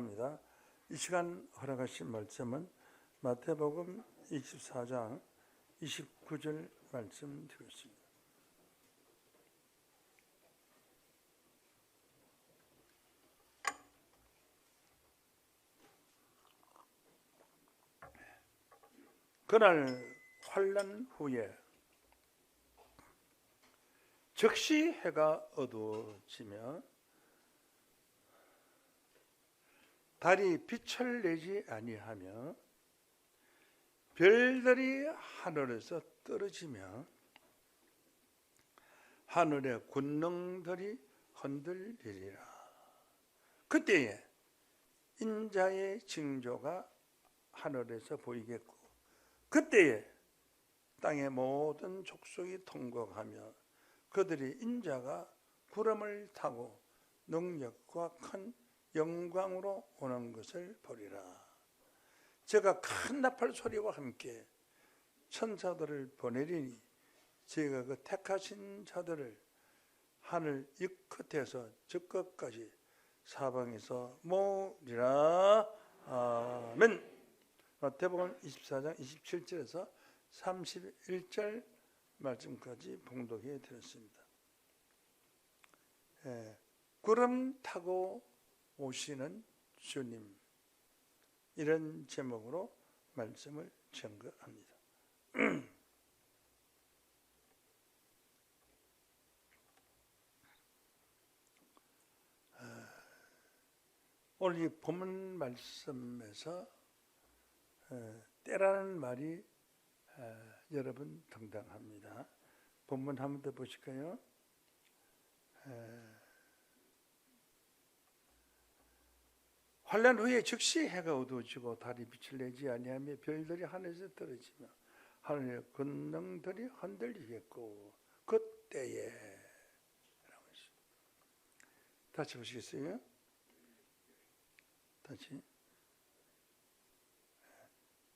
감사합니다. 이 시간 허락하신 말씀은 마태복음 24장 29절 말씀 드렸습니다. 그날 환난 후에 즉시 해가 어두워지며 달이 빛을 내지 아니하며 별들이 하늘에서 떨어지며 하늘의 군능들이 흔들리리라. 그때에 인자의 징조가 하늘에서 보이겠고 그때에 땅의 모든 족속이 통곡하며 그들이 인자가 구름을 타고 능력과 큰 영광으로 오는 것을 보리라. 제가 큰 나팔 소리와 함께 천사들을 보내리니 제가 그 택하신 자들을 하늘 이 끝에서 저 끝까지 사방에서 모으리라. 아멘. 마태복음 24장 27절에서 31절 말씀까지 봉독해 드렸습니다. 구름 타고 오시는 주님, 이런 제목으로 말씀을 전거합니다. 오늘 이 본문 말씀에서 때라는 말이 여러분 등장합니다. 본문 한 번 더 보실까요? 환난 후에 즉시 해가 어두워지고 달이 빛을 내지 아니하며 별들이 하늘에서 떨어지며 하늘의 군능들이 흔들리겠고 그때에 라고 했습니다. 다시 보시겠어요? 다시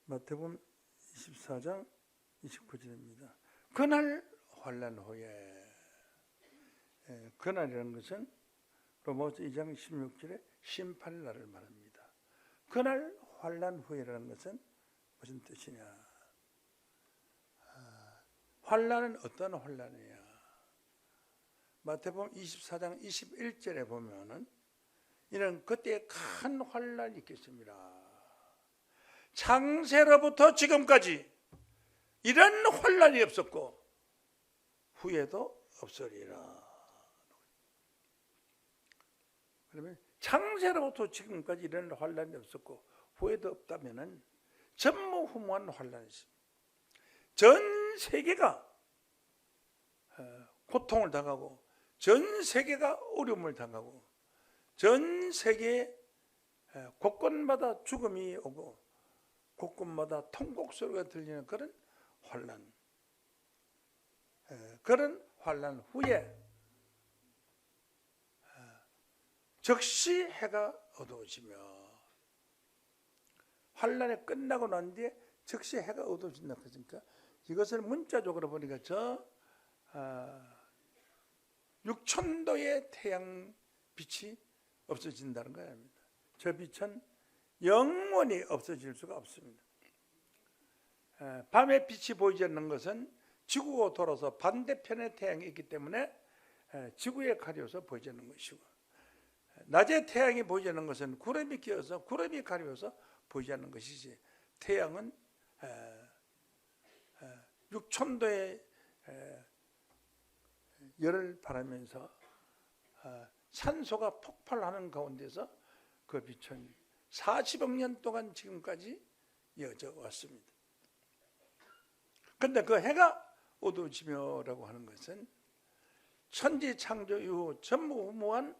마태복음 24장 29절입니다. 그날 환난 후에, 그날이라는 것은 로마서 2장 16절에 심판날을 말합니다. 그날 환난 후에라는 것은 무슨 뜻이냐? 환난은 어떤 환난이냐? 마태복음 24장 21절에 보면은 이는 그때 큰 환난이 있겠습니다. 창세로부터 지금까지 이런 환난이 없었고 후에도 없으리라. 그러면 창세로부터 지금까지 이런 환난이 없었고 후에도 없다면은 전무후무한 환난이 있습니다. 전 세계가 고통을 당하고 전 세계가 어려움을 당하고 전 세계 곳곳마다 죽음이 오고 곳곳마다 통곡 소리가 들리는 그런 환난, 그런 환난 후에 즉시 해가 어두워지며, 환난이 끝나고 난 뒤에 즉시 해가 어두워진다 그러니까 이것을 문자적으로 보니까 저 6,000도의 태양 빛이 없어진다는 거예요. 저 빛은 영원히 없어질 수가 없습니다. 밤에 빛이 보이지 않는 것은 지구가 돌아서 반대편에 태양이 있기 때문에 지구에 가려서 보이지 않는 것이고, 낮에 태양이 보이지 않는 것은 구름이 끼어서 구름이 가려서 보이지 않는 것이지, 태양은 6,000도의 열을 발하면서 산소가 폭발하는 가운데서 그 빛은 40억 년 동안 지금까지 이어져 왔습니다. 그런데 그 해가 어두워지며라고 하는 것은 천지 창조 이후 전무후무한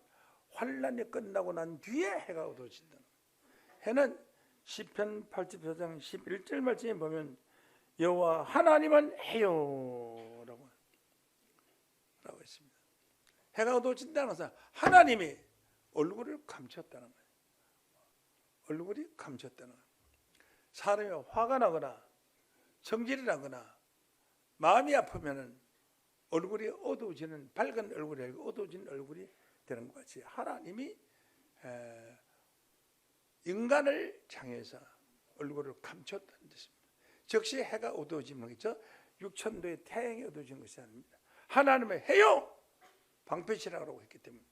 환란이 끝나고 난 뒤에 해가 어두워진다. 해는 시편 84장 11절 말씀에 보면 여호와 하나님은 해요 라고 했습니다. 해가 어두워진다는 것은 하나님이 얼굴을 감췄다는 거예요. 얼굴이 감췄다는 거예요. 사람이 화가 나거나 성질이 나거나 마음이 아프면은 얼굴이 어두워지는, 밝은 얼굴이 아니고 어두워진 얼굴이 되는 것 같이 하나님이 인간을 향해서 얼굴을 감췄다는 뜻입니다. 즉시 해가 어두워지는 거죠. 육천도의 태양이 어두워진 것이 아닙니다. 하나님의 해요 방패시라고 했기 때문에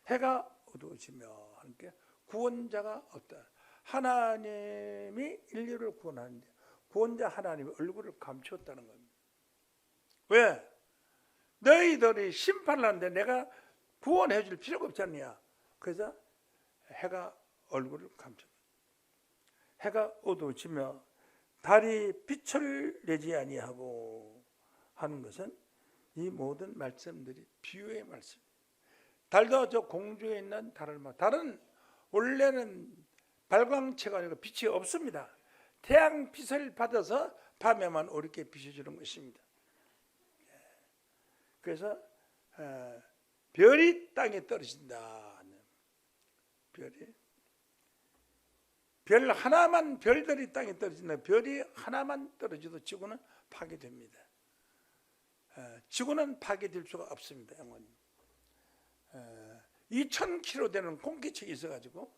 해가 어두워지며 하니까 구원자가 없다. 하나님이 인류를 구원하는데 구원자 하나님의 얼굴을 감추었다는 겁니다. 왜? 너희들이 심판을 하는데 내가 구원해 줄 필요가 없지 않냐. 그래서 해가 얼굴을 감췄다. 해가 어두워지며 달이 빛을 내지 아니하고 하는 것은 이 모든 말씀들이 비유의 말씀입니다. 달도 저 공중에 있는 달을 달은 원래는 발광체가 아니고 빛이 없습니다. 태양 빛을 받아서 밤에만 어렵게 비춰주는 것입니다. 그래서 별이 땅에 떨어진다. 별 하나만 별들이 땅에 떨어진다. 별이 하나만 떨어져도 지구는 파괴됩니다. 지구는 파괴될 수가 없습니다. 영원히 2000km 되는 공기층이 있어가지고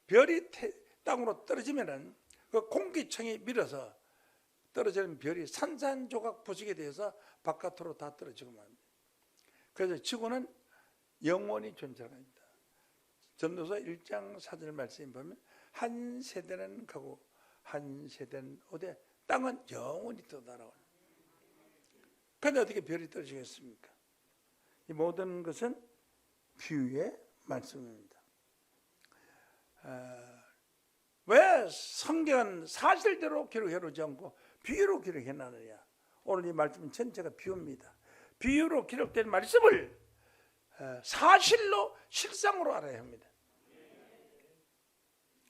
별이 땅으로 떨어지면은 그 공기층이 밀어서 떨어지는 별이 산산조각 부수게 돼서 바깥으로 다 떨어지고 맙니다. 그래서 지구는 영원히 존재합니다. 전도서 1장 4절 말씀에 보면 한 세대는 가고 한 세대는 오되 땅은 영원히 떠나라고. 그런데 어떻게 별이 떨어지겠습니까? 이 모든 것은 비유의 말씀입니다. 왜 성경은 사실대로 기록해놓지 않고 비유로 기록해놨느냐? 오늘 이 말씀 전체가 비유입니다. 비유로 기록된 말씀을 사실로 실상으로 알아야 합니다.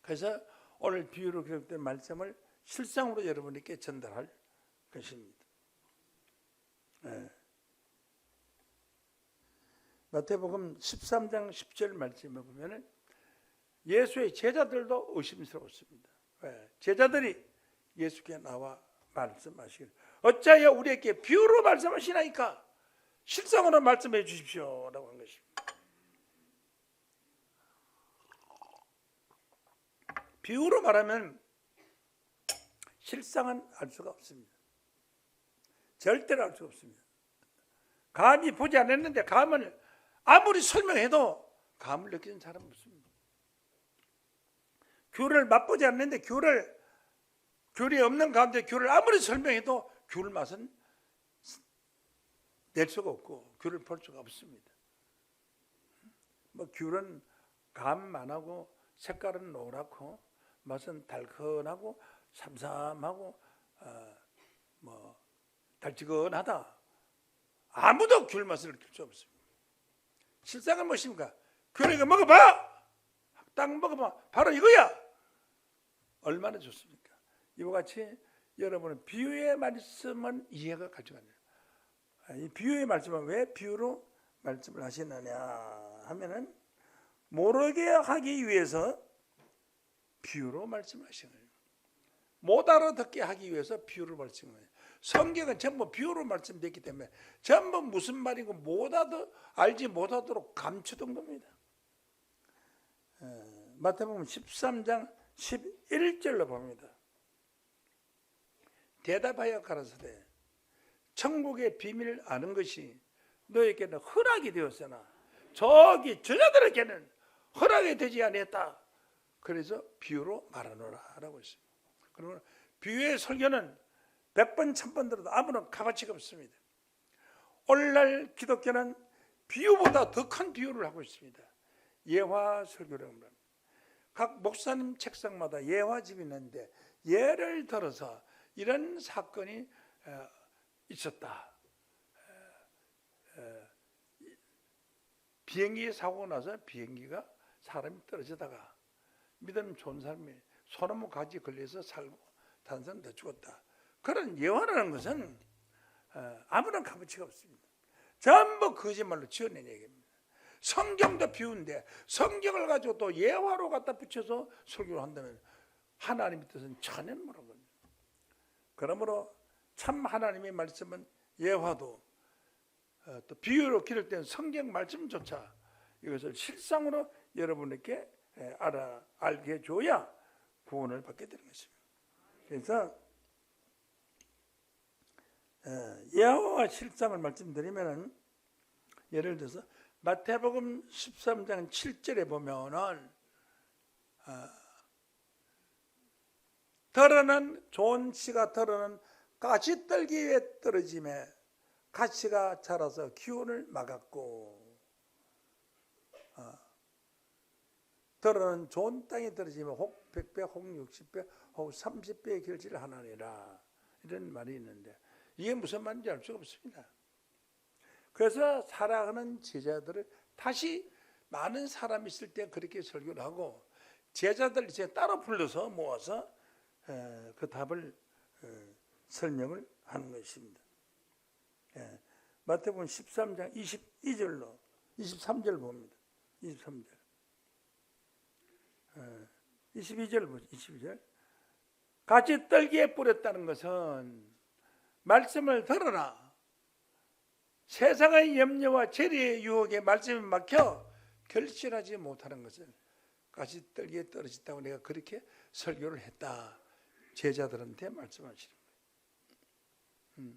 그래서 오늘 비유로 기록된 말씀을 실상으로 여러분에게 전달할 것입니다. 마태복음 13장 10절 말씀에 보면 예수의 제자들도 의심스러웠습니다. 제자들이 예수께 나와 말씀하시기를 어찌하여 우리에게 비유로 말씀하시나이까? 실상으로 말씀해 주십시오 라고 한 것입니다. 비유로 말하면 실상은 알 수가 없습니다. 절대로 알 수가 없습니다. 감히 보지 않았는데 감을 아무리 설명해도 감을 느끼는 사람은 없습니다. 귤을 맛보지 않는데 귤이 없는 가운데 귤을 아무리 설명해도 귤 맛은 낼 수가 없고 귤을 볼 수가 없습니다. 귤은 감만 하고 색깔은 노랗고 맛은 달큰하고 삼삼하고 달지근하다. 아무도 귤 맛을 느낄 수 없습니다. 실상은 무엇입니까? 귤 이거 먹어봐. 딱 먹어봐. 바로 이거야. 얼마나 좋습니까? 이와 같이 여러분은 비유의 말씀은 이해가 가져가냐. 이 비유의 말씀은 왜 비유로 말씀을 하시느냐 하면은 모르게 하기 위해서 비유로 말씀하시는 거예요. 못 알아듣게 하기 위해서 비유로 말씀하는 거예요. 성경은 전부 비유로 말씀됐기 때문에 전부 무슨 말이고 알지 못하도록 감추던 겁니다. 마태복음 13장 11절로 봅니다. 대답하여 가라사대 천국의 비밀을 아는 것이 너에게는 허락이 되었으나 저기 저자들에게는 허락이 되지 아니했다. 그래서 비유로 말하노라 라고 했습니다. 그러면 비유의 설교는 100번 1000번 들어도 아무런 값어치가 없습니다. 오늘날 기독교는 비유보다 더 큰 비유를 하고 있습니다. 예화 설교라고 합니다. 각 목사님 책상마다 예화집이 있는데 예를 들어서 이런 사건이 있었다. 비행기 사고 나서 비행기가 사람이 떨어지다가 믿음 좋은 사람이 소나무 가지 걸려서 살고 다른 사람 더 죽었다. 그런 예화라는 것은 아무런 값어치가 없습니다. 전부 거짓말로 지어낸 얘기입니다. 성경도 비유인데 성경을 가지고 또 예화로 갖다 붙여서 설교를 한다면 하나님의 뜻은 전혀 모르는 겁니다. 그러므로 참 하나님의 말씀은 예화도 또 비유로 기록된 성경 말씀조차 이것을 실상으로 여러분에게 알게 해줘야 구원을 받게 되는 것입니다. 그래서 여호와 실상을 말씀드리면은, 예를 들어서 마태복음 13장 7절에 보면은 더러는 좋은 씨가 더러는 가시떨기 위에 떨어짐에 가시가 자라서 기운을 막았고, 더러는 좋은 땅에 떨어지면 혹 100배, 혹 60배, 혹 30배의 결실을 하나니라, 이런 말이 있는데, 이게 무슨 말인지 알 수가 없습니다. 그래서 살아가는 제자들을 다시 많은 사람이 있을 때 그렇게 설교를 하고, 제자들 이제 따로 불러서 모아서 그 답을 설명을 하는 것입니다. 마태복음 13장 22절로 23절 봅니다. 23절. 22절 보죠. 22절. 같이 떨기에 뿌렸다는 것은 말씀을 들어라. 세상의 염려와 재리의 유혹에 말씀에 막혀 결실하지 못하는 것을 같이 떨기에 떨어졌다고 내가 그렇게 설교를 했다. 제자들한테 말씀하시는 거예요.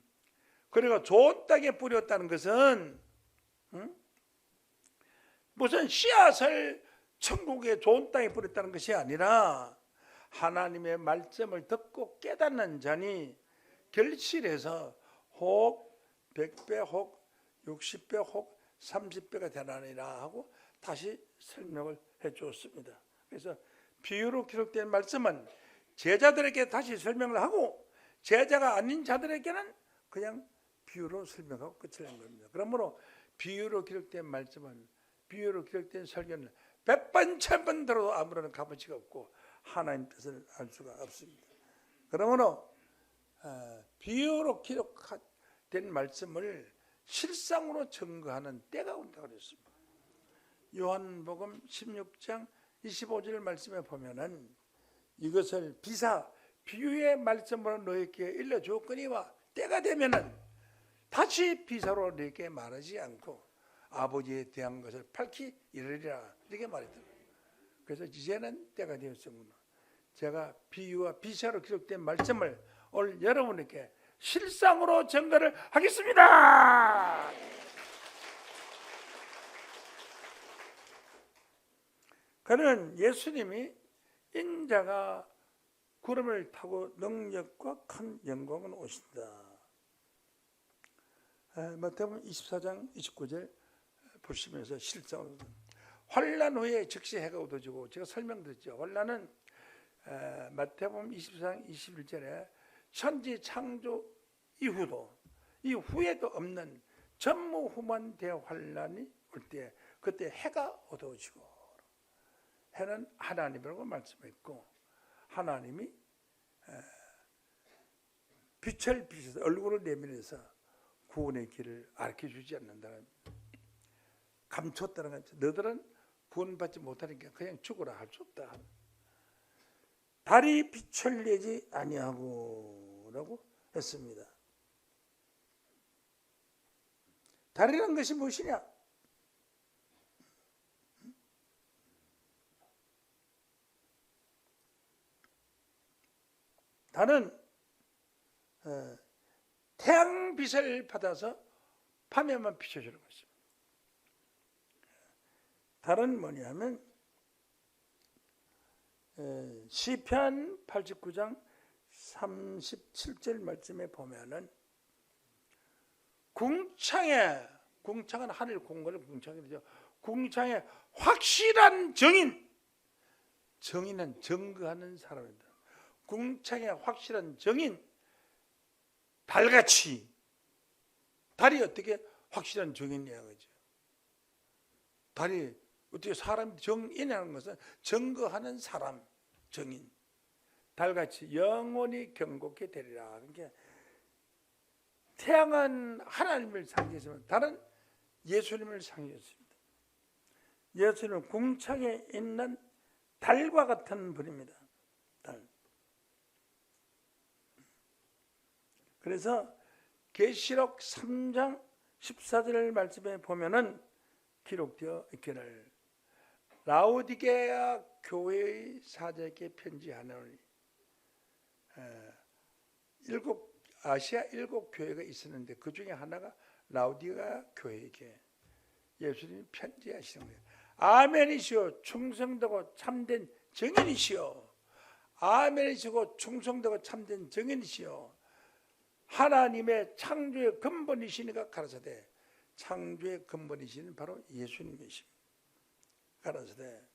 그리고 좋은 땅에 뿌렸다는 것은 무슨 씨앗을 천국의 좋은 땅에 뿌렸다는 것이 아니라 하나님의 말씀을 듣고 깨닫는 자니 결실해서 혹 100배, 혹 60배, 혹 30배가 되나니라 하고 다시 설명을 해주었습니다. 그래서 비유로 기록된 말씀은 제자들에게 다시 설명을 하고, 제자가 아닌 자들에게는 그냥 비유로 설명하고 끝을 낸 겁니다. 그러므로 비유로 기록된 말씀은, 비유로 기록된 설교는 100번 1000번 들어도 아무런 값어치가 없고 하나님 뜻을 알 수가 없습니다. 그러므로 비유로 기록된 말씀을 실상으로 증거하는 때가 온다고 그랬습니다. 요한복음 16장 25절 말씀에 보면은 이것을 비유의 말씀으로 너희에게 일러주었거니와 때가 되면은 다시 비사로 너희에게 말하지 않고 아버지에 대한 것을 밝히 이르리라, 이렇게 말했더라고요. 그래서 이제는 때가 되었으므로 제가 비유와 비사로 기록된 말씀을 오늘 여러분에게 실상으로 증거를 하겠습니다. 그는 예수님이 인자가 구름을 타고 능력과 큰 영광을 오신다. 마태복음 24장 29절 보시면서 실상으로 환난 후에 즉시 해가 어두워지고, 제가 설명드렸죠. 환난은 마태복음 24장 21절에 천지 창조 이후도 이후에도 없는 전무후무한 대환난이 올 때, 그때 해가 어두워지고, 해는 하나님이라고 말씀했고, 하나님이 빛을 비춰서 얼굴을 내밀어서 구원의 길을 알려주지 않는다는, 감췄다는 거죠. 너들은 구원받지 못하니까 그냥 죽어라, 할 수 없다. 달이 빛을 내지 아니하고 라고 했습니다. 달이라는 것이 무엇이냐? 달은 태양빛을 받아서 밤에만 비춰주는 것입니다. 달은 뭐냐면 시편 89장 37절 말씀에 보면은 궁창은 하늘 공간을 궁창이죠. 궁창에 확실한 정인은 증거하는 사람입니다. 궁창에 확실한 정인, 달같이. 달이 어떻게 확실한 정인이냐 그죠? 달이 어떻게 사람 정인이라는 것은 증거하는 사람, 정인. 달같이 영원히 경고케 되리라. 그러니까 태양은 하나님을 상징했으면 달은 예수님을 상징했습니다. 예수님은 궁창에 있는 달과 같은 분입니다. 달. 그래서 계시록 3장 14절 말씀에 보면은 기록되어 있기를 라오디게아 교회의 사자에게 편지하노니 아시아 7교회가 있었는데 그 중에 하나가 라오디게아 교회에게 예수님이 편지하시는 거예요. 아멘이시오 충성되고 참된 증인이시오. 아멘이시고 충성되고 참된 증인이시오. 하나님의 창조의 근본이시니까 가라사대 창조의 근본이시는 바로 예수님이십니다. 가라사대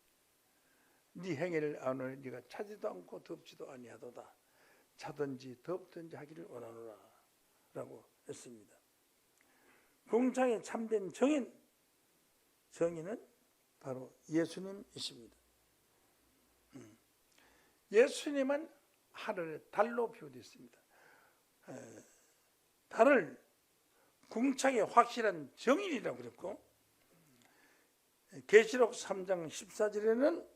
네 행위를 아노니 네가 차지도 않고 덥지도 아니하도다. 차든지 덥든지 하기를 원하노라 라고 했습니다. 궁창의 참된 정인은 바로 예수님이십니다. 예수님은 하늘의 달로 비유되었습니다. 달을 궁창의 확실한 정인이라고 그랬고 계시록 3장 14절에는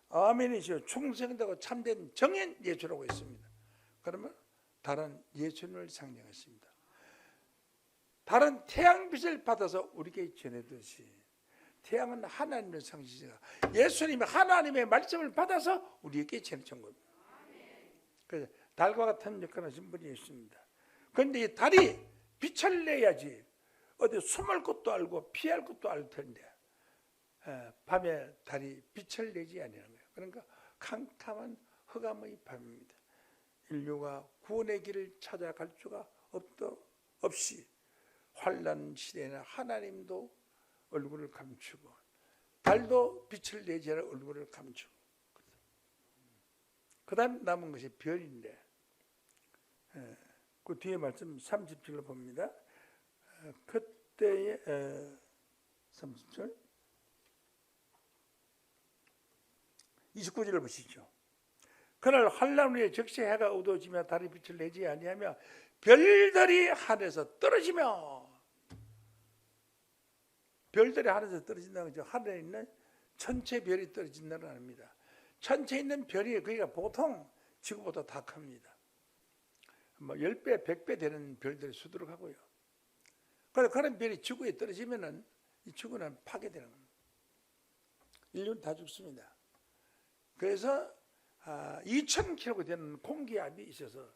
아멘이시오 충성되고 참된 정인 예수라고 했습니다. 그러면 달은 예수님을 상징했습니다. 달은 태양빛을 받아서 우리에게 전해듯이 태양은 하나님의 상징이다. 예수님이 하나님의 말씀을 받아서 우리에게 전해준 겁니다. 그래서 달과 같은 역할을 하신 분이 있습니다. 그런데 이 달이 빛을 내야지 어디 숨을 곳도 알고 피할 곳도 알 텐데 밤에 달이 빛을 내지 아니하는 거예요. 그러니까 캄캄한 흑암의 밤입니다. 인류가 구원의 길을 찾아갈 수가 없이 환난 시대에는 하나님도 얼굴을 감추고 달도 빛을 내지 않아 얼굴을 감추고 그 다음 남은 것이 별인데 그 뒤에 말씀 30절로 봅니다. 그때의 30절 29절을 보시죠. 그날 환난 후에 적시 해가 어두워지며 달이 빛을 내지 아니하며 별들이 하늘에서 떨어지며 별들이 하늘에서 떨어진다는 거죠. 하늘에 있는 천체 별이 떨어진다는 겁니다. 천체에 있는 별이 그러니까 보통 지구보다 다 큽니다. 뭐 10배, 100배 되는 별들이 수두룩하고요. 그래서 그런 별이 지구에 떨어지면은 이 지구는 파괴되는 겁니다. 인류는 다 죽습니다. 그래서 2,000km 되는 공기압이 있어서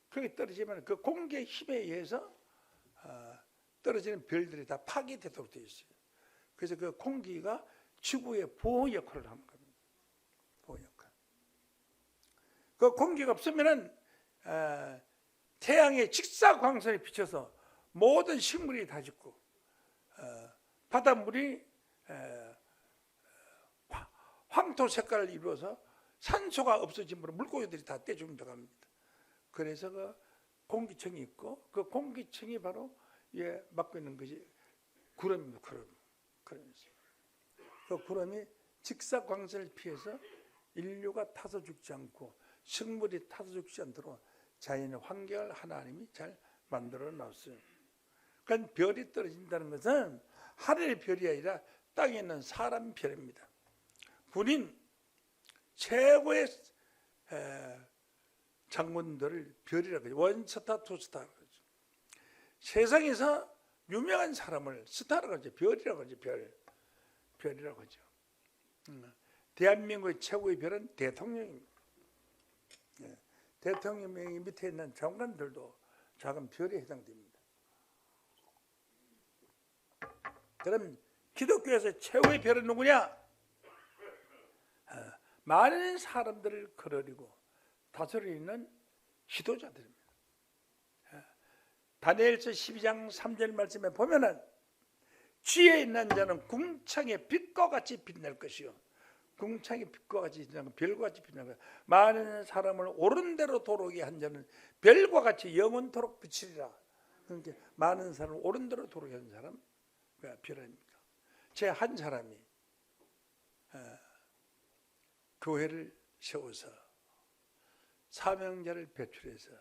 그게 떨어지면 그 공기의 힘에 의해서 떨어지는 별들이 다 파괴되도록 되어 있어요. 그래서 그 공기가 지구의 보호 역할을 하는 겁니다. 보호 역할. 그 공기가 없으면은 태양의 직사광선에 비쳐서 모든 식물이 다 죽고 바닷물이 황토 색깔을 이루어서 산소가 없어지므로 물고기들이 다 떼죽는다고 합니다. 그래서 그 공기층이 있고 그 공기층이 바로 막고 있는 것이 구름입니다. 구름이죠. 그 구름이 직사광선을 피해서 인류가 타서 죽지 않고 식물이 타서 죽지 않도록 자연의 환경을 하나님이 잘 만들어 놨어요. 그러니까 별이 떨어진다는 것은 하늘의 별이 아니라 땅에 있는 사람 별입니다. 군인 최고의 장군들을 별이라고 하죠. 원스타, 투스타. 세상에서 유명한 사람을 스타라고 하죠. 별이라고 하죠. 별이라고 하죠. 대한민국의 최고의 별은 대통령입니다. 대통령 밑에 있는 장관들도 작은 별에 해당됩니다. 그럼 기독교에서 최고의 별은 누구냐? 많은 사람들을 거느리고 다스리는 지도자들입니다. 다니엘서 12장 3절 말씀에 보면은 지혜 있는 자는 궁창의 빛과 같이 빛날 것이요 궁창의 빛과 같이 빛나고 별과 같이 빛나고 많은 사람을 옳은 대로 도로게 한 자는 별과 같이 영원토록 비치리라. 그러니까 많은 사람을 옳은 대로 도로게 한 사람 왜 별 아닙니까? 제 한 사람이 교회를 세워서 사명자를 배출해서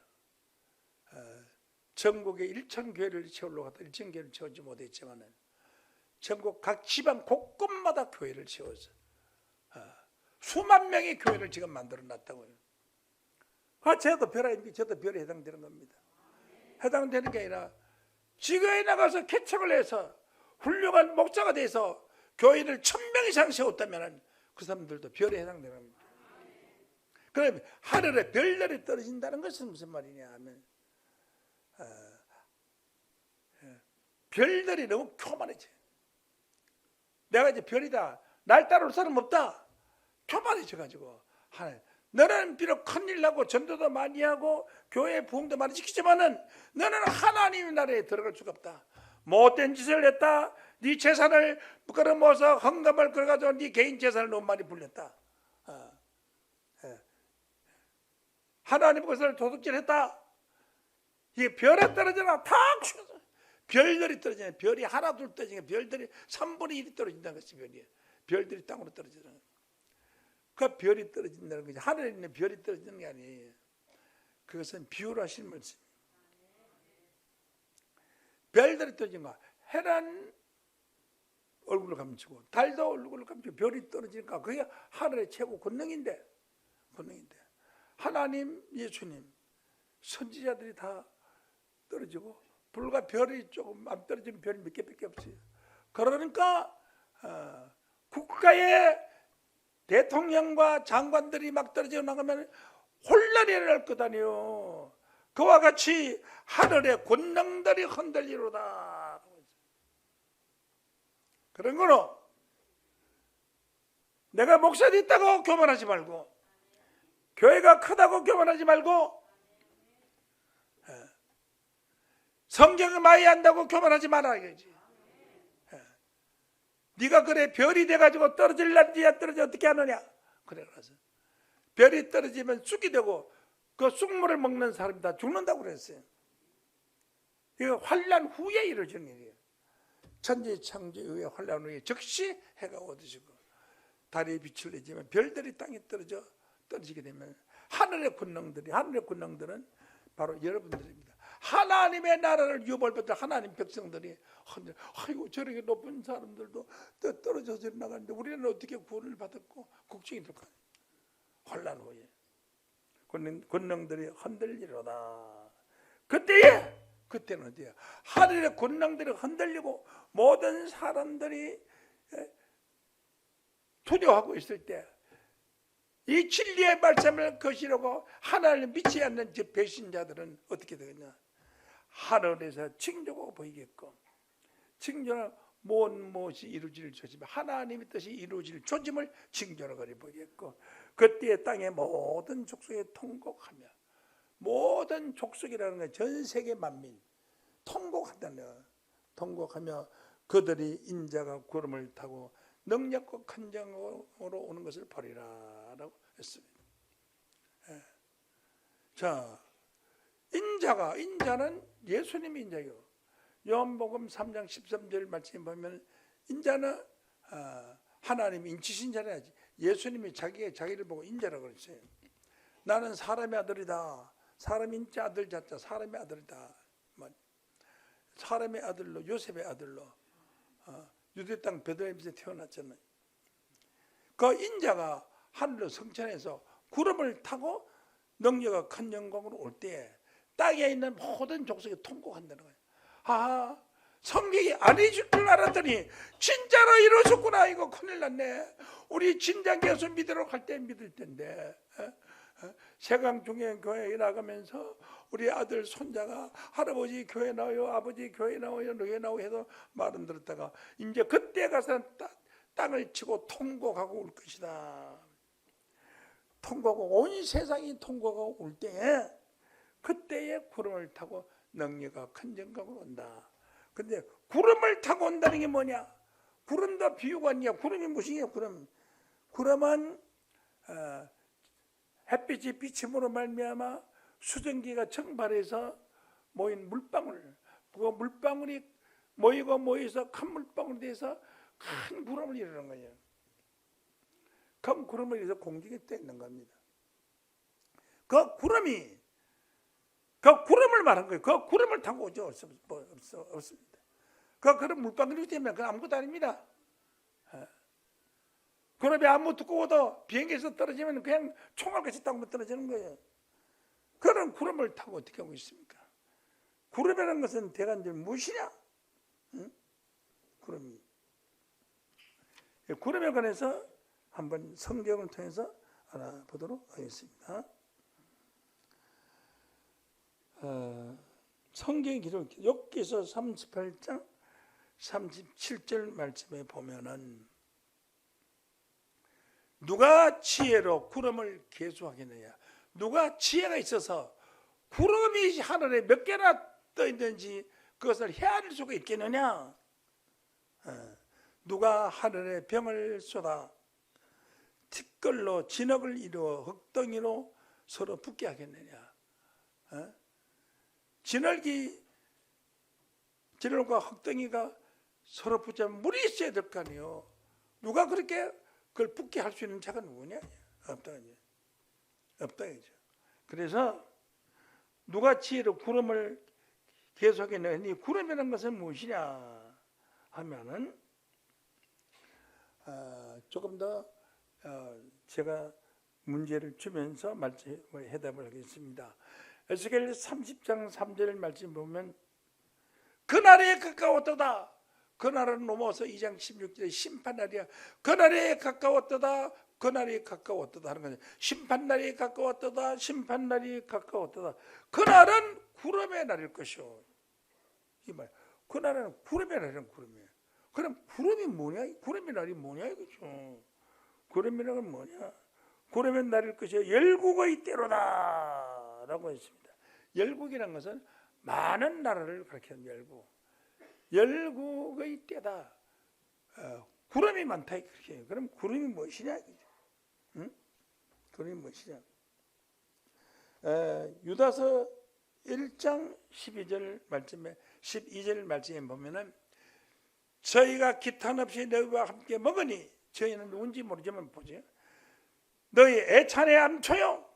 전국에 1,000교회를 세우려고 하다 1,000교회를 세우지 못했지만 전국 각 지방 곳곳마다 교회를 세워서 수만 명의 교회를 지금 만들어 놨다고요. 저도 별 아닙니까? 저도 별에 해당되는 겁니다. 해당되는 게 아니라 지구에 나가서 개척을 해서 훌륭한 목사가 돼서 교회를 1000명 이상 세웠다면 그 사람들도 별에 해당되는 겁니다. 그럼 하늘에 별들이 떨어진다는 것은 무슨 말이냐 하면 별들이 너무 교만해져. 내가 이제 별이다, 날 따라올 사람 없다, 교만해져가지고 하나님, 너는 비록 큰일 나고 전도도 많이 하고 교회 부흥도 많이 시키지만은 너는 하나님의 나라에 들어갈 수가 없다. 못된 짓을 했다. 네 재산을 끌어모아서 헌금을 끌어가지고 네 개인 재산을 너무 많이 불렸다. 하나님 것을 도둑질했다. 이 별에 떨어져라 탁 죽어서 별들이 떨어지네. 별이 하나 둘 떨어지니까 별들이 3분의 1이 떨어진다는 것이 별이에요. 별들이 땅으로 떨어지는 거예요. 그 별이 떨어진다는 것이 하늘에 있는 별이 떨어지는 게 아니에요. 그것은 비유로 하시는 말씀. 별들이 떨어진 거, 해란 얼굴을 감추고 달도 얼굴을 감추고 별이 떨어지니까 그게 하늘의 최고 권능인데 하나님, 예수님, 선지자들이 다 떨어지고 불과 별이 조금 안 떨어지는 별이 몇 개밖에 없어요. 그러니까 국가의 대통령과 장관들이 막 떨어져 나가면 혼란이 일어날 거다니요. 그와 같이 하늘의 권능들이 흔들리로다. 그런 거로 내가 목사 됐다고 교만하지 말고, 교회가 크다고 교만하지 말고, 성경을 많이 한다고 교만하지 말아야지. 네가 그래 별이 돼가지고 떨어질란지야 떨어져 어떻게 하느냐. 그래 그래서 별이 떨어지면 쑥이 되고 그 쑥물을 먹는 사람이 다 죽는다고 그랬어요. 이거 환란 후에 이루어지는 일이에요. 천지 창조 이후에 환란 후에 즉시 해가 어두워지고 달이 빛을 내지만 별들이 땅에 떨어지게 되면 하늘의 권능들은 바로 여러분들입니다. 하나님의 나라를 유벌받을 하나님 백성들이 아이고 저렇게 높은 사람들도 떨어져서 나가는데 우리는 어떻게 구원을 받았고 걱정이 될까. 환란 후에 권능들이 흔들리로다. 그때는 어디야? 하늘의 권능들이 흔들리고 모든 사람들이 두려워하고 있을 때 이 진리의 말씀을 거시려고 하나님을 믿지 않는 저 배신자들은 어떻게 되겠냐? 하늘에서 징조가 보이겠고, 징조는 무엇이 이루어질 조짐, 하나님의 뜻이 이루어질 조짐을 징조로 보이겠고, 그때 땅의 모든 족속에 통곡하며, 모든 족속이라는 건 전 세계 만민 통곡한다는, 통곡하며 그들이 인자가 구름을 타고 능력과 간정으로 오는 것을 보리라라고 했습니다. 자, 인자는 예수님이 인자요. 요한복음 3장 13절 말씀 보면 인자는 하나님이 인치신 자라야지. 예수님이 자기를 보고 인자라고 그랬어요. 나는 사람의 아들이다. 사람 인자 아들 자자 사람의 아들이다. 사람의 아들로, 요셉의 아들로 유대 땅 베들레헴에서 태어났잖아요. 그 인자가 하늘로 성천에서 구름을 타고 능력과 큰 영광으로 올 때 땅에 있는 모든 족속이 통곡한다는 거예요. 성경이 안 해줄 줄 알았더니 진짜로 이루어졌구나. 이거 큰일 났네. 우리 진작 예수 믿으러 갈 때 믿을 텐데. 세강중앙교회에 나가면서 우리 아들 손자가 할아버지 교회 나와요, 아버지 교회 나와요, 교회 나와요 해서 말은 들었다가 이제 그때 가서 땅을 치고 통곡하고 올 것이다. 통곡하고 온 세상이 통곡하고 올 때에 그때에 구름을 타고 능력과 큰 영광으로 온다. 근데 구름을 타고 온다는 게 뭐냐? 구름도 비유가 아니야. 구름이 무엇이냐? 구름은 햇빛이 비침으로 말미암아 수증기가 증발해서 모인 물방울, 그 물방울이 모여서 큰 물방울이 돼서 큰 구름을 이루는 거예요. 큰 구름을 이루어서 공중에 떠 있는 겁니다. 그 구름을 말한 거예요. 그 구름을 타고 오죠. 없습니다. 그런 물방울이기 때문에 그건 아무것도 아닙니다. 구름이 아무 두꺼워도 비행기에서 떨어지면 그냥 총알같이 땅으로 떨어지는 거예요. 그런 구름을 타고 어떻게 하고 있습니까? 구름이라는 것은 대간절 무엇이냐? 응? 구름이. 구름에 관해서 한번 성경을 통해서 알아보도록 하겠습니다. 성경 기록 욥기서 38장 37절 말씀에 보면은 누가 지혜로 구름을 계수하겠느냐? 누가 지혜가 있어서 구름이 하늘에 몇 개나 떠 있는지 그것을 헤아릴 수가 있겠느냐? 누가 하늘에 병을 쏟아 티끌로 진흙을 이루어 흙덩이로 서로 붙게 하겠느냐? 진흙과 흙덩이가 서로 붙자면 물이 있어야 될 거 아니에요. 누가 그렇게 그걸 붙게 할 수 있는 자가 누구냐? 없다 이죠. 그래서 누가 지혜로 구름을 계속하겠느냐? 구름이라는 것은 무엇이냐 하면은 조금 더 제가 문제를 주면서 해답을 하겠습니다. 에스겔 30장 3절 말씀 보면 그날에 가까웠도다. 그날은 넘어서 2장 16절에 심판날이야. 그날에 가까웠도다. 그날이 가까웠도다 하는 거죠. 심판날이 가까웠도다. 심판날이 가까웠도다. 그날은 구름의 날일 것이오. 이 말. 그날은 구름의 날이란 구름이에요. 그럼 구름이 뭐냐? 구름의 날이 뭐냐 이거죠. 구름이라는 건 뭐냐? 구름의 날일 것이요 열국의 때로다 라고 했습니다. 열국이라는 것은 많은 나라를 가리키는 열국. 열국의 때다. 구름이 많다 이렇게. 그럼 구름이 무엇이냐? 응? 구름이 무엇이냐? 유다서 1장 12절 말씀에 보면은 저희가 기탄 없이 너희와 함께 먹으니 저희는 누군지 모르지만 보세요. 너희 애찬의 암초요.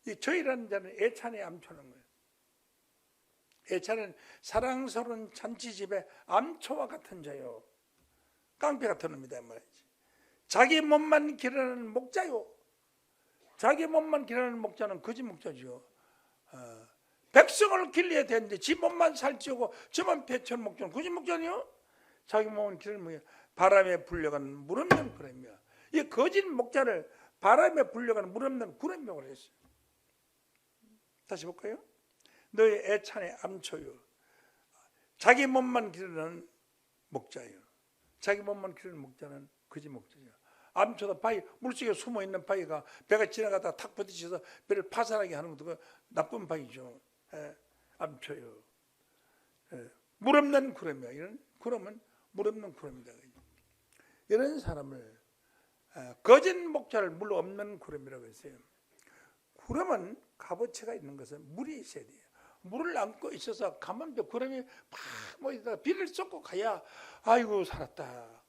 이 저희라는 자는 애찬의 암초는 거예요. 애찬은 사랑스러운 잔치집에 암초와 같은 자요. 깡패 같은 놈이다 말이지. 자기 몸만 기르는 목자요. 자기 몸만 기르는 목자는 거짓 목자죠. 백성을 길러야 되는데 지 몸만 살찌우고 저만 배천 목자는 거짓 목자니요. 자기 몸을 기르는 바람에 불려가는 물 없는 구름이야. 이 거짓 목자를 바람에 불려가는 물 없는 구름이라고 했어요. 다시 볼까요? 너희 애찬의 암초요. 자기 몸만 기르는 목자요. 자기 몸만 기르는 목자는 거짓 목자죠. 암초도 바위, 물속에 숨어있는 바위가 배가 지나가다가 탁 부딪혀서 배를 파산하게 하는 것도 나쁜 바위죠. 암초요. 물 없는 구름이야. 이런 구름은 물 없는 구름이다. 이런 사람을 거짓 목자를 물 없는 구름이라고 했어요. 구름은 값어치가 있는 것은 물이 있어야 돼요. 물을 안고 있어서 가만히 구름이 팍 모이다가 비를 쏟고 가야 아이고 살았다.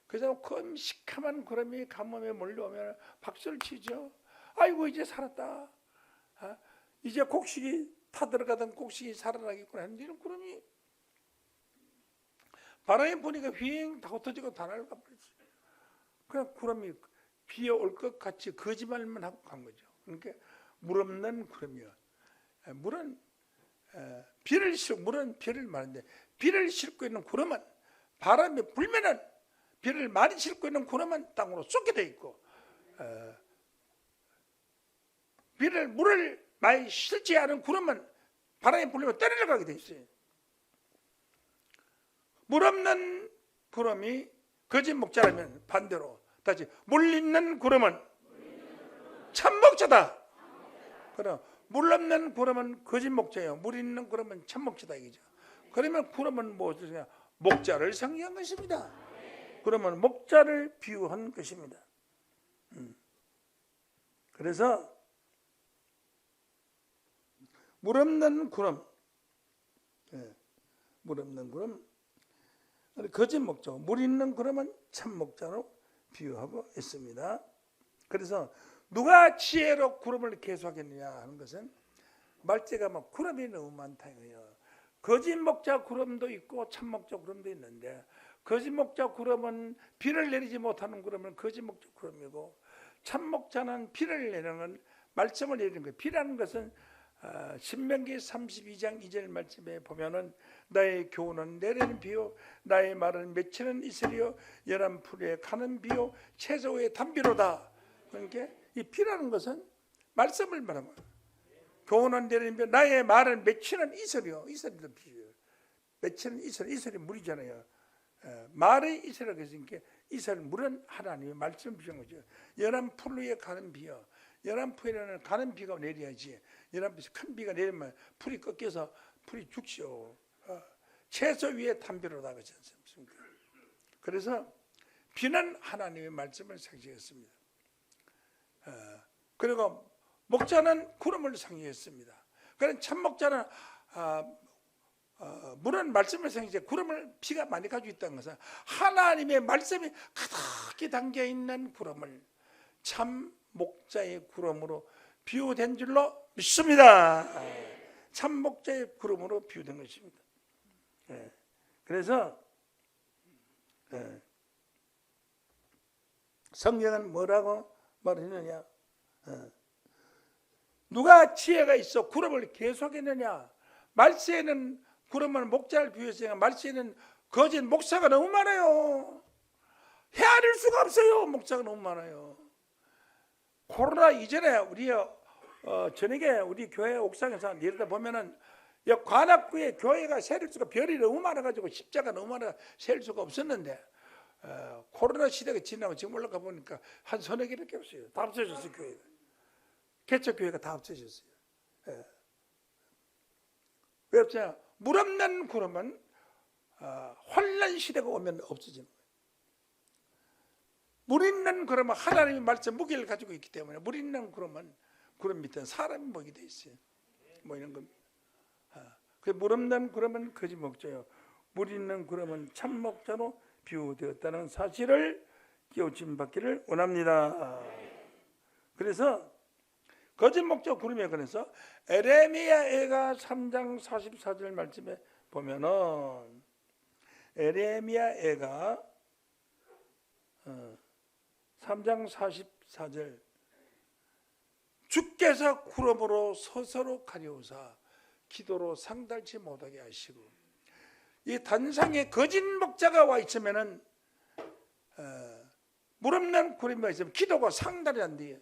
그래서 그 시커먼 구름이 가뭄에 몰려오면 박수를 치죠. 아이고 이제 살았다. 이제 곡식이 타들어가던 곡식이 살아나겠구나 하는데 이런 구름이 바람에 보니까 휘잉 다 흩어지고 다 날아가버렸어요. 그냥 구름이 비올 것 같이 거짓말만 하고 간 거죠. 그러니까 물 없는 구름이요. 물은 비를 말하는데 비를 싣고 있는 구름은 바람이 불면은 비를 많이 싣고 있는 구름은 땅으로 쏟게 돼 있고 물을 많이 실지 않은 구름은 바람이 불면 때리러 가게 돼 있어요. 물 없는 구름이 거짓 목자라면 반대로 다시 물 있는 구름은 참 목자다. 그럼 물 없는 구름은 거짓 목자예요. 물 있는 구름은 참 목자다 이거죠. 그러면 구름은 무엇이냐? 목자를 상징한 것입니다. 그러면 목자를 비유한 것입니다. 그래서 물 없는 구름, 물 없는 구름, 거짓 목자, 물 있는 구름은 참 목자로 비유하고 있습니다. 그래서 누가 지혜로 구름을 계수하겠느냐 하는 것은 말재가 막 구름이 너무 많다 이거예요. 거짓 목자 구름도 있고 참 목자 구름도 있는데 거짓 목자 구름은 비를 내리지 못하는 구름은 거짓 목자 구름이고 참 목자는 비를 내리는 말씀을 내리는 거예요. 비라는 것은 신명기 32장 2절 말씀에 보면은 나의 교훈은 내리는 비요 나의 말은 맺히는 이슬이요 열한 풀에 가는 비요 채소의 담비로다. 그러니까 이 비라는 것은 말씀을 말하는 거예요. 교훈은 내리는 비요 나의 말은 맺히는 이슬이요. 이슬이도 비요. 맺히는 이슬, 이슬이 물이잖아요. 말의 이슬이라고 했으니까 이슬 물은 하나님의 말씀 비운 거죠. 열한 풀 위에 가는 비요. 열한 풀에는 가는 비가 내려야지. 열한 풀 큰 비가 내리면 풀이 꺾여서 풀이 죽죠. 채소 위에 담비로다 그러지 않습니까? 그래서 비는 하나님의 말씀을 상징했습니다. 그리고 목자는 구름을 상징했습니다. 그런 참 목자는 물은 말씀을 상징해 구름을 비가 많이 가지고 있다는 것은 하나님의 말씀이 가득히 담겨 있는 구름을 참 목자의 구름으로 비유된 줄로 믿습니다. 참 목자의 구름으로 비유된 것입니다. 그래서 성경은 뭐라고 말했느냐? 누가 지혜가 있어 구름을 계속했느냐? 말세에는 구름은 목자를 비유했으니까 말세에는 거짓 목사가 너무 많아요. 헤아릴 수가 없어요. 목사가 너무 많아요. 코로나 이전에 우리 저녁에 우리 교회 옥상에서 내려다 보면은 관악구에 교회가 세릴 수가 별이 너무 많아가지고 십자가 너무 많아 세릴 수가 없었는데 코로나 시대가 지나고 지금 올라가 보니까 한 서너 개밖에 없어요. 다 없어졌어요. 교회가 개척 교회가 다 없어졌어요. 왜 없냐? 물 없는 구름은 환난 시대가 오면 없어지는 거예요. 물 있는 구름은 하나님의 말씀 무게를 가지고 있기 때문에 물 있는 구름은 구름 밑에는 사람이 먹이 돼 있어요. 뭐 이런 겁니다. 물 없는 구름은 거짓 목자요. 물 있는 구름은 참 목자로 비유되었다는 사실을 깨우침 받기를 원합니다. 그래서 거짓 목자 구름에 관해서 에레미야애가 3장 44절 말씀에 보면은 에레미야애가 3장 44절 주께서 구름으로 서서로 가려우사 기도로 상달치 못하게 하시고 이 단상에 거짓 목자가 와 있으면은 물 없는 구름이 있으면 기도가 상달이 안 돼요.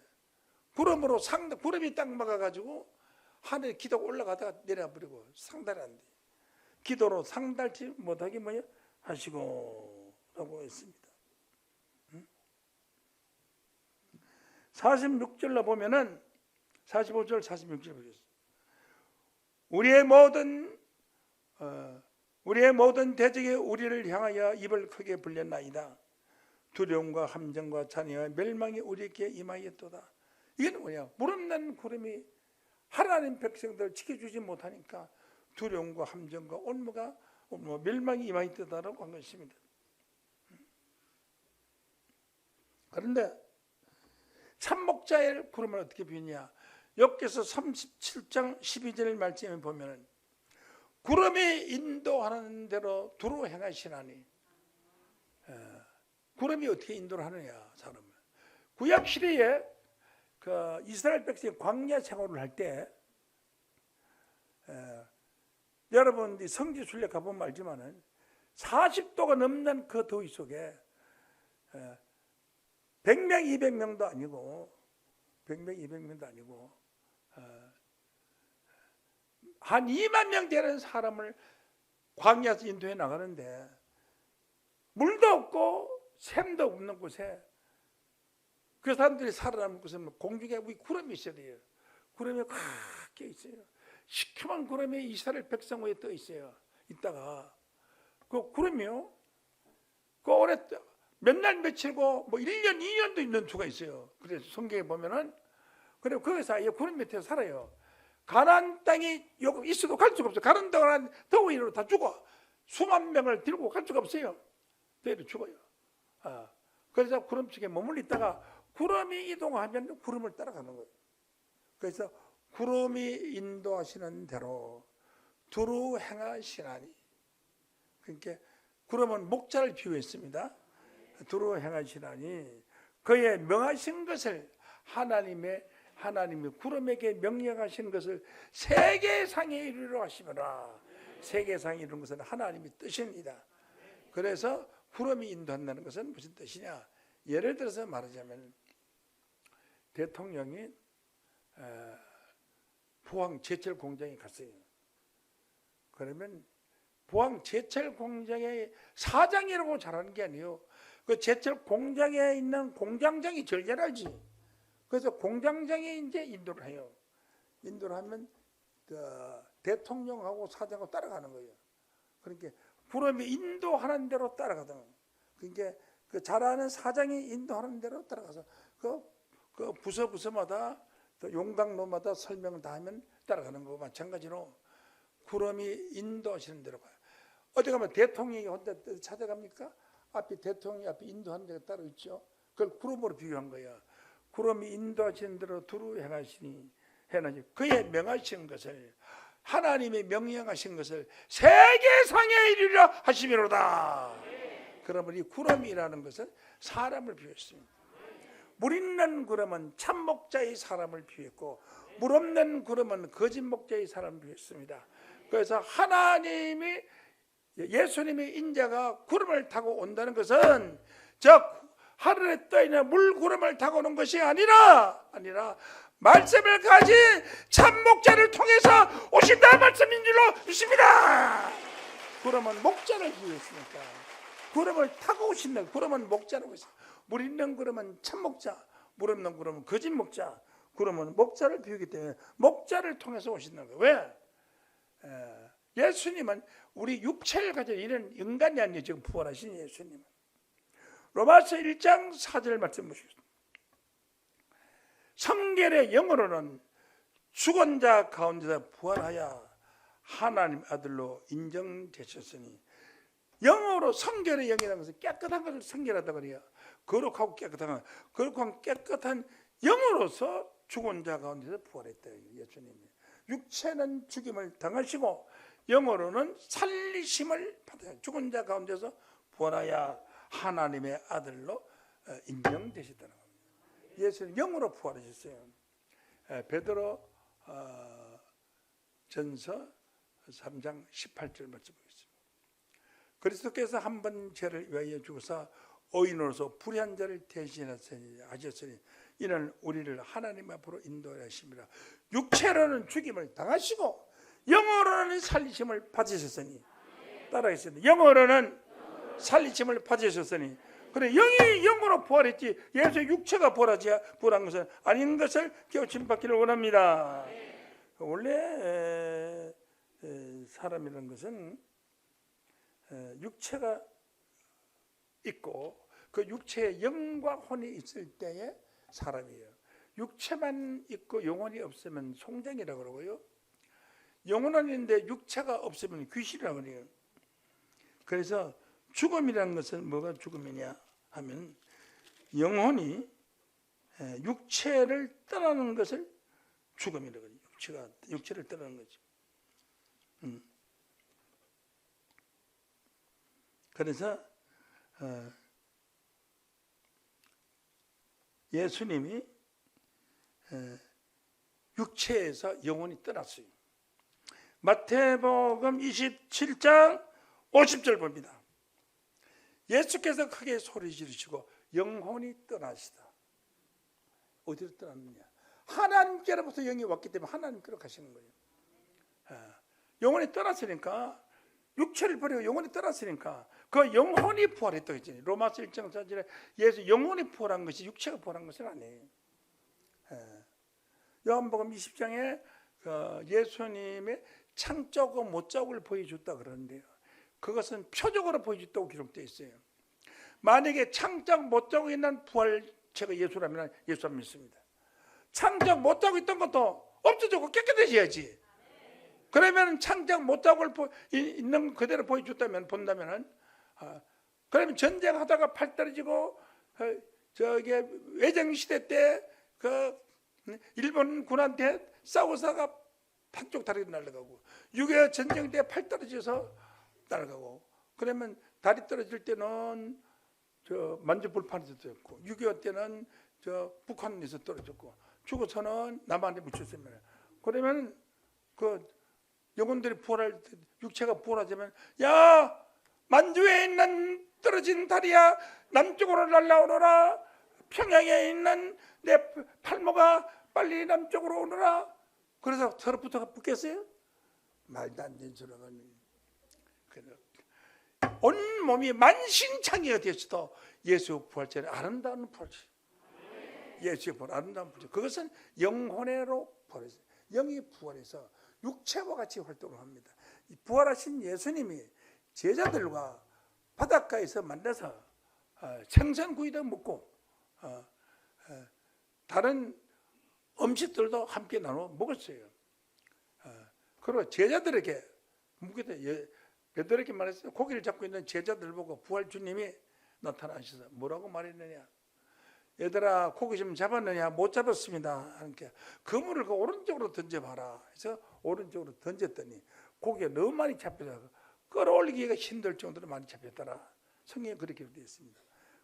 구름으로 구름이 딱 막아가지고 하늘에 기도가 올라가다가 내려버리고 상달이 안 돼요. 기도로 상달치 못하게 뭐요 하시고 라고 했습니다. 46절로 보면은 45절 46절 보겠습니다. 우리의 모든 대적이 우리를 향하여 입을 크게 벌렸나이다. 두려움과 함정과 잔해와 멸망이 우리에게 임하였도다. 이게 뭐냐? 물 없는 구름이 하나님 백성들을 지켜주지 못하니까 두려움과 함정과 온무가 멸망이 임하였도다라고 한 것입니다. 그런데 참목자의 구름을 어떻게 비유냐? 욥기서 37장 12절 말씀에 보면은 구름이 인도하는 대로 두루 행하시나니 구름이 어떻게 인도를 하느냐 사람을. 구약 시대에 그 이스라엘 백성이 광야 생활을 할 때 여러분들이 성지 순례 가보면 알지만은 40도가 넘는 그 더위 속에 100명 200명도 아니고 100명 200명도 아니고 한 2만 명 되는 사람을 광야에서 인도해 나가는데 물도 없고 샘도 없는 곳에 그 사람들이 살아남는 곳은 공중에 구름이 있어야 돼요. 구름이 꽉 껴 있어요. 시커먼 구름이 이스라엘 백성 위에 떠 있어요. 있다가 그 구름이요. 그 오래 몇 날 며칠고 뭐 1년 2년도 있는 수가 있어요. 그래서 성경에 보면은 그리고 거기서 이 구름 밑에 살아요. 가나안 땅이 있어도 갈 수가 없어요. 가는 동안 더위로 다 죽어. 수만 명을 들고 갈 수가 없어요. 더위로 죽어요. 그래서 구름 속에 머물러 있다가 구름이 이동하면 구름을 따라가는 거예요. 그래서 구름이 인도하시는 대로 두루 행하시나니. 그러니까 구름은 목자를 비유했습니다. 두루 행하시나니 그의 명하신 것을 하나님이 구름에게 명령하신 것을 세계상에 이루려 하시면라. 세계상에 이런 것은 하나님의 뜻입니다. 그래서 구름이 인도한다는 것은 무슨 뜻이냐? 예를 들어서 말하자면 대통령이 포항 제철 공장에 갔어요. 그러면 포항 제철 공장의 사장이라고 잘하는 게 아니에요. 그 제철 공장에 있는 공장장이 제일 잘 알지. 그래서 공장장이 이제 인도를 해요. 인도를 하면 대통령하고 사장하고 따라가는 거예요. 그러니까 구름이 인도하는 대로 따라가던. 그러니까 그 잘하는 사장이 인도하는 대로 따라가서 그 부서마다 용광로마다 설명을 다 하면 따라가는 거고 마찬가지로 구름이 인도하시는 대로 가요. 어디 가면 대통령이 혼자 찾아갑니까? 앞에 대통령이 앞에 인도하는 데가 따로 있죠. 그걸 구름으로 비교한 거야. 구름이 인도하시는 대로 두루 행하시니 그의 명하신 것을 하나님의 명령하신 것을 세계상에 이르려 하심이로다. 그러면 이 구름이라는 것은 사람을 비유했습니다. 물 있는 구름은 참 목자의 사람을 비유했고 물 없는 구름은 거짓 목자의 사람을 비유했습니다. 그래서 하나님이 예수님의 인자가 구름을 타고 온다는 것은 저 하늘에 떠있는 물구름을 타고 오는 것이 아니라 말씀을 가진 참 목자를 통해서 오신다는 말씀인 줄로 믿습니다. 구름은 목자를 비유했으니까 구름을 타고 오신다. 구름은 목자라고 했어요. 물 있는 구름은 참 목자, 물 없는 구름은 거짓 목자. 구름은 목자를 비우기 때문에 목자를 통해서 오신다는 거예요. 왜? 예수님은 우리 육체를 가진 이런 인간이 아니에요. 지금 부활하신 예수님은. 로마서 1장 4절 말씀 보시겠습니다. 성결의 영으로는 죽은 자 가운데서 부활하여 하나님 아들로 인정되셨으니 영으로 성결의 영이라는 것은 깨끗한 것을 성결하다 그래요. 거룩하고 깨끗한 영으로서 죽은 자 가운데서 부활했다. 예수님이 육체는 죽임을 당하시고 영으로는 살리심을 받아요. 죽은 자 가운데서 부활하여 하나님의 아들로 인정되셨다는 겁니다. 예수는 영으로 부활하셨어요. 베드로 전서 3장 18절 말씀 보겠습니다. 그리스도께서 한 번 죄를 위하여 죽으사 의인으로서 불의한 자를 대신하셨으니 이는 우리를 하나님 앞으로 인도하심이라. 육체로는 죽임을 당하시고 영으로는 살리심을 받으셨으니 따라하겠습니다. 영으로는 살리심을 받으셨으니 그래 영이 영으로 부활했지 예수의 육체가 부활한 것은 아닌 것을 깨우침 받기를 원합니다. 원래 사람이라는 것은 육체가 있고 그 육체에 영과 혼이 있을 때에 사람이에요. 육체만 있고 영혼이 없으면 송장이라고 그러고요. 영혼은 있는데 육체가 없으면 귀신이라고 그래요. 그래서 죽음이라는 것은 뭐가 죽음이냐 하면 영혼이 육체를 떠나는 것을 죽음이라고 해요. 육체를 떠나는 거죠. 그래서 예수님이 육체에서 영혼이 떠났어요. 마태복음 27장 50절 봅니다. 예수께서 크게 소리 지르시고 영혼이 떠나시다. 어디로 떠났느냐? 하나님께로부터 영이 왔기 때문에 하나님께로 가시는 거예요. 영혼이 떠났으니까 육체를 버리고 영혼이 떠났으니까 그 영혼이 부활했다고 했잖아요. 로마서 1장 4절에 예수 영혼이 부활한 것이 육체가 부활한 것은 아니에요. 요한복음 20장에 예수님의 창자고 못자국을 보여줬다 그러는데요. 그것은 표적으로 보여줬다고 기록되어 있어요. 만약에 창작 못자국 있는 부활체가 예수라면 예수 안 믿습니다. 창작 못자국 있던 것도 없어지고 깨끗해져야지. 그러면 창작 못자국을 있는 그대로 본다면은 그러면 전쟁하다가 팔 떨어지고 저게 외정시대 때 그 일본 군한테 싸우다가 한쪽 다리가 날아가고 6.25 전쟁 때 팔 떨어져서 날아가고 그러면 다리 떨어질 때는 저 만주불판에서 떨어졌고 6.25 때는 저 북한에서 떨어졌고 죽어서는 남한에 묻혔습니다. 그러면 그 영혼들이 부활할 때, 육체가 부활하자면 야 만주에 있는 떨어진 다리야 남쪽으로 날아오너라. 평양에 있는 내 팔모가 빨리 남쪽으로 오너라. 그래서 서로 붙겠어요? 말도 안 되는 소리가 온 몸이 만신창이가 되어도 예수 부활절에 아름다운 부활절, 예수의 부활, 아름다운 부활절. 그것은 영혼으로 부활해서, 영이 부활해서 육체와 같이 활동을 합니다. 부활하신 예수님이 제자들과 바닷가에서 만나서 생선구이도 먹고 다른 음식들도 함께 나눠 먹었어요. 그리고 제자들에게 베드로에게 말했어요. 고기를 잡고 있는 제자들 보고 부활 주님이 나타나셔서 뭐라고 말했느냐? 얘들아 고기 좀 잡았느냐? 못 잡았습니다. 그러니까 그물을 그 오른쪽으로 던져봐라. 그래서 오른쪽으로 던졌더니 고기가 너무 많이 잡혀서 끌어올리기가 힘들 정도로 많이 잡혔더라. 성경에 그렇게 되어 있습니다.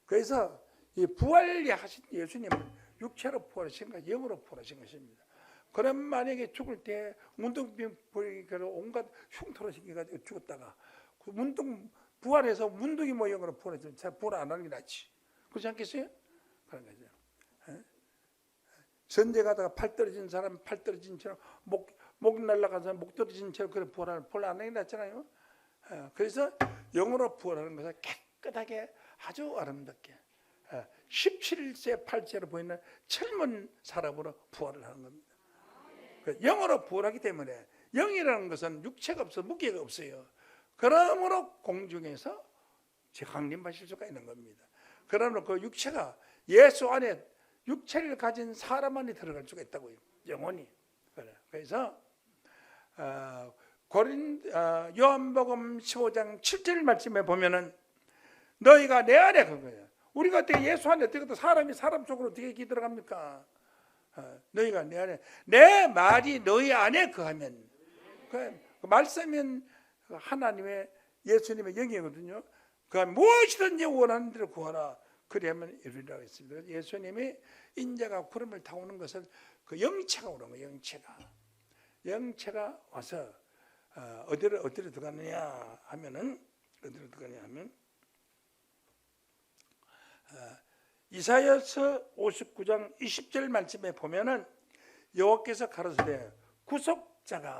그래서 이 부활하신 예수님은 육체로 부활하신 것, 영으로 부활하신 것입니다. 그럼 만약에 죽을 때 문둥병 보이기로 온갖 흉터로 생겨가지고 죽었다가 그 부활해서 문둥이 모양으로 부활해서 부활 안 하는 게 낫지. 그렇지 않겠어요? 그런 거죠. 전쟁 가다가 팔 떨어진 사람 팔 떨어진 채로 목 날라간 사람 목 떨어진 채로 그런 부활 안 하는 게 낫잖아요. 그래서 영으로 부활하는 것은 깨끗하게 아주 아름답게 17세 8세로 보이는 젊은 사람으로 부활을 하는 겁니다. 영으로 부활하기 때문에 영이라는 것은 육체가 없어 무게가 없어요. 그러므로 공중에서 강림하실 수가 있는 겁니다. 그러므로 그 육체가 예수 안에 육체를 가진 사람 안에 들어갈 수가 있다고요. 영혼이. 그래서 요한복음 15장 7절 말씀에 보면은 너희가 내 안에 그거예요. 우리가 어떻게 예수 안에 어떻게 사람이 사람 속으로 어떻게 들어갑니까? 너희가 내 안에, 내 말이 너희 안에 거하면, 그 말씀은 하나님의 예수님의 영이거든요. 그 무엇이든지 원하는 대로 구하라. 그래야만 이루리라고 했습니다. 예수님이 인자가 구름을 타고 오는 것은 그 영체가 오는 거예요. 영체가 와서 어디로 들어가느냐 하면은 이사야서 59장 20절 말씀에 보면은 여호와께서 가로시되 구속자는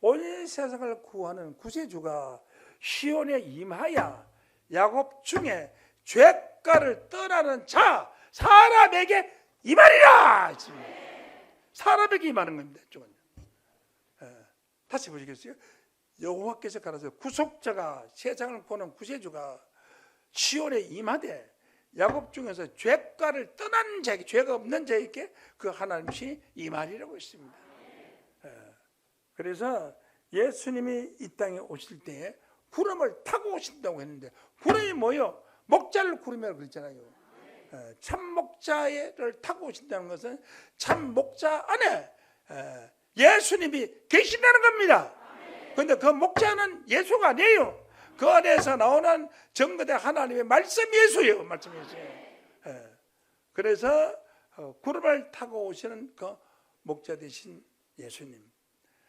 온 세상을 구하는 구세주가 시온에 임하여 야곱 중에 죄가를 떠나는 자 사람에게 임하리라. 사람에게 임하는 겁니다. 다시 보시겠어요? 여호와께서 가로시되 구속자가 세상을 구하는 구세주가 시온에 임하되 야곱 중에서 죄가를 떠난 자에게, 죄가 없는 자에게 그 하나님이 임하리라고 했습니다. 그래서 예수님이 이 땅에 오실 때에 구름을 타고 오신다고 했는데 구름이 뭐예요? 목자를 구름이라고 그랬잖아요. 참 목자를 타고 오신다는 것은 참 목자 안에 예수님이 계신다는 겁니다. 그런데 그 목자는 예수가 아니에요. 그 안에서 나오는 정거대 하나님의 말씀 예수예요. 말씀 예수예요. 그래서 구름을 타고 오시는 그 목자 되신 예수님.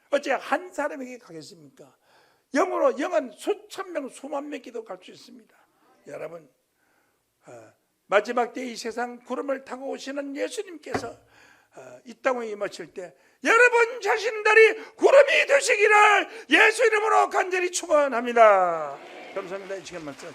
어째 한 사람에게 가겠습니까? 영은 수천 명, 수만 명께도 갈 수 있습니다. 여러분, 마지막 때 이 세상 구름을 타고 오시는 예수님께서 이 땅에 임하실 때 여러분 자신들이 구름이 되시기를 예수 이름으로 간절히 축원합니다. 감사합니다. 이 시간 말씀.